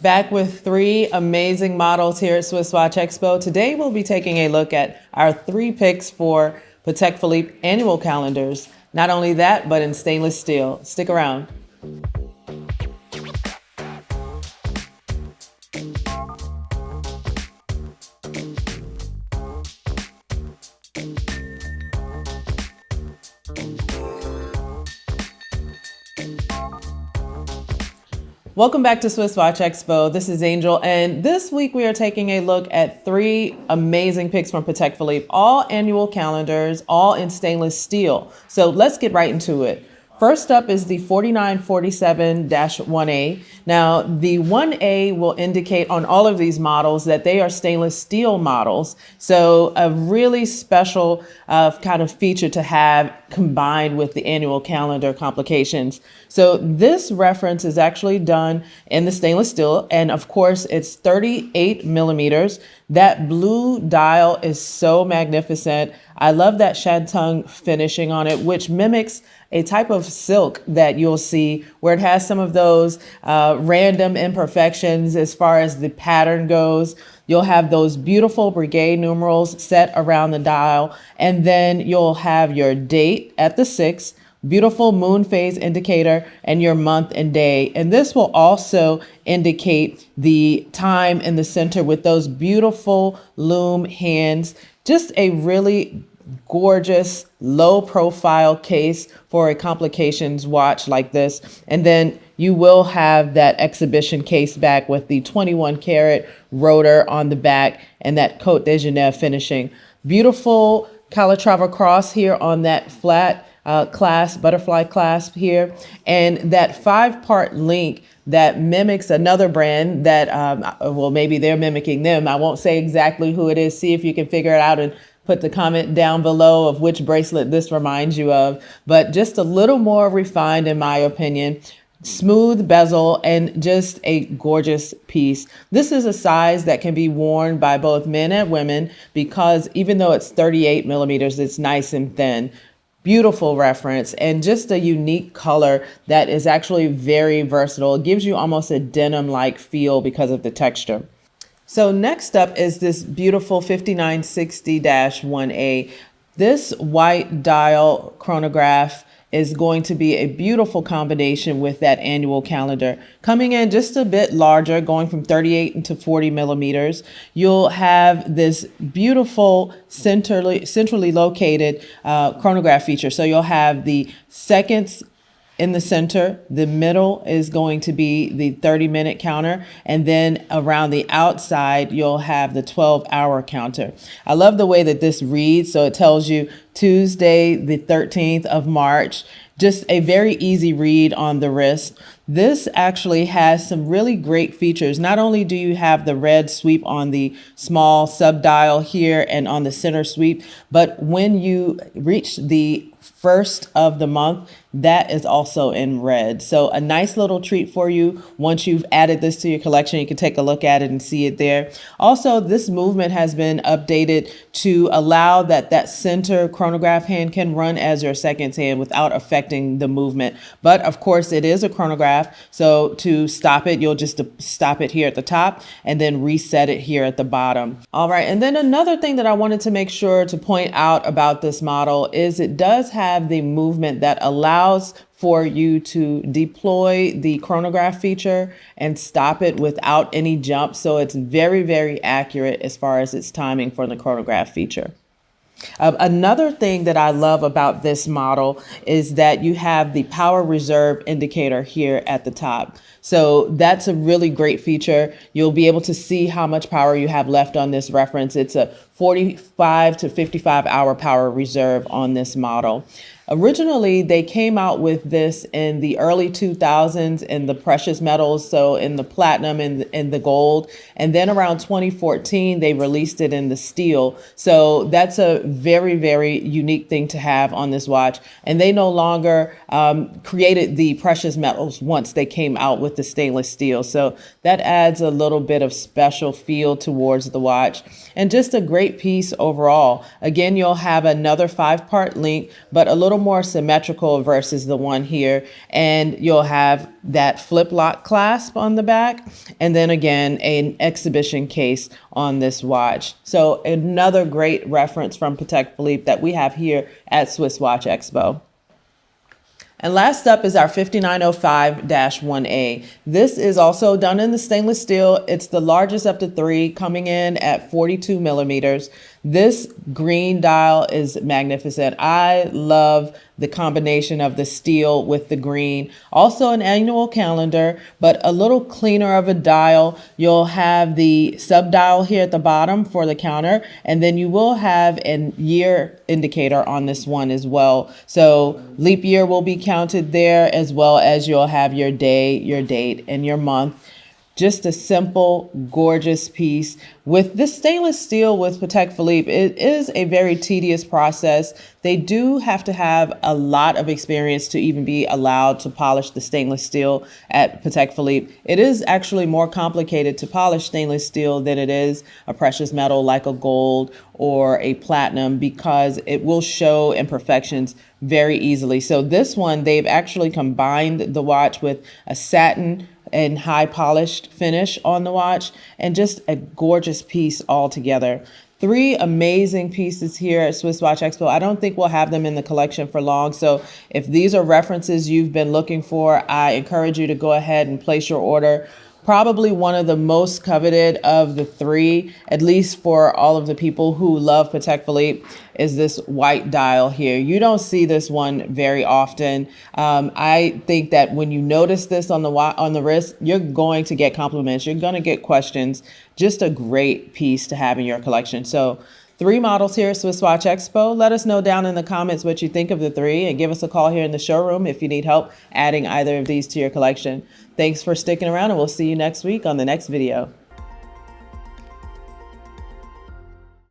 Back with three amazing models here at Swiss Watch Expo. Today we'll be taking a look at our three picks for Patek Philippe annual calendars. Not only that, but in stainless steel. Stick around. Welcome back to Swiss Watch Expo. This is Angel, and this week we are taking a look at three amazing picks from Patek Philippe, all annual calendars, all in stainless steel. So let's get right into it. First up is the 4947-1A. Now, the 1A will indicate on all of these models that they are stainless steel models. So a really special kind of feature to have combined with the annual calendar complications. So this reference is actually done in the stainless steel, and of course it's 38 millimeters. That blue dial is so magnificent. I love that shantung finishing on it, which mimics a type of silk that you'll see where it has some of those random imperfections as far as the pattern goes. You'll have those beautiful brigade numerals set around the dial, and then you'll have your date at the 6, beautiful Moonphase indicator, and your month and day. And this will also indicate the time in the center with those beautiful loom hands. Just a really gorgeous low profile case for a complications watch like this. And then you will have that exhibition case back with the 21 karat rotor on the back and that Côte de Genève finishing. Beautiful Calatrava cross here on that flat clasp, butterfly clasp here, and that 5-part link that mimics another brand that, well, maybe they're mimicking them. I won't say exactly who it is. See if you can figure it out and put the comment down below of which bracelet this reminds you of, but just a little more refined in my opinion. Smooth bezel and just a gorgeous piece. This is a size that can be worn by both men and women because even though it's 38 millimeters, it's nice and thin. Beautiful reference and just a unique color that is actually very versatile. It gives you almost a denim-like feel because of the texture. So next up is this beautiful 5960-1A. This white dial chronograph is going to be a beautiful combination with that annual calendar. Coming in just a bit larger, going from 38 to 40 millimeters, you'll have this beautiful centrally located chronograph feature. So you'll have the seconds in the center, the middle is going to be the 30-minute counter, and then around the outside, you'll have the 12-hour counter. I love the way that this reads. So it tells you Tuesday, the 13th of March, just a very easy read on the wrist. This actually has some really great features. Not only do you have the red sweep on the small subdial here and on the center sweep, but when you reach the first of the month, that is also in red. So a nice little treat for you. Once you've added this to your collection, you can take a look at it and see it there. Also, this movement has been updated to allow that center chronograph hand can run as your seconds hand without affecting the movement. But of course, it is a chronograph. So to stop it, you'll just stop it here at the top and then reset it here at the bottom. All right. And then another thing that I wanted to make sure to point out about this model is it does have the movement that allows for you to deploy the chronograph feature and stop it without any jump. So it's very, very accurate as far as its timing for the chronograph feature. Another thing that I love about this model is that you have the power reserve indicator here at the top. So that's a really great feature. You'll be able to see how much power you have left on this reference. It's a 45 to 55 hour power reserve on this model. Originally, they came out with this in the early 2000s in the precious metals, so in the platinum and in the gold. And then around 2014, they released it in the steel. So that's a very, very unique thing to have on this watch. And they no longer created the precious metals once they came out with with the stainless steel. So that adds a little bit of special feel towards the watch, and just a great piece overall. Again, you'll have another 5-part link, but a little more symmetrical versus the one here. And you'll have that flip lock clasp on the back, and then again, an exhibition case on this watch. So another great reference from Patek Philippe that we have here at SwissWatchExpo. And last up is our 5905-1A. This is also done in the stainless steel. It's the largest up to 3, coming in at 42 millimeters. This green dial is magnificent. I love the combination of the steel with the green. Also an annual calendar, but a little cleaner of a dial. You'll have the sub dial here at the bottom for the counter, and then you will have a year indicator on this one as well. So leap year will be counted there, as well as you'll have your day, your date, and your month. Just a simple, gorgeous piece. With this stainless steel with Patek Philippe, it is a very tedious process. They do have to have a lot of experience to even be allowed to polish the stainless steel at Patek Philippe. It is actually more complicated to polish stainless steel than it is a precious metal like a gold or a platinum, because it will show imperfections very easily. So this one, they've actually combined the watch with a satin and high polished finish on the watch, and just a gorgeous piece altogether. 3 amazing pieces here at SwissWatchExpo. I don't think we'll have them in the collection for long. So if these are references you've been looking for, I encourage you to go ahead and place your order. Probably one of the most coveted of the 3, at least for all of the people who love Patek Philippe, is this white dial here. You don't see this one very often. I think that when you notice this on the wrist, you're going to get compliments. You're going to get questions. Just a great piece to have in your collection. So 3 models here at SwissWatchExpo. Let us know down in the comments what you think of the 3, and give us a call here in the showroom if you need help adding either of these to your collection. Thanks for sticking around, and we'll see you next week on the next video.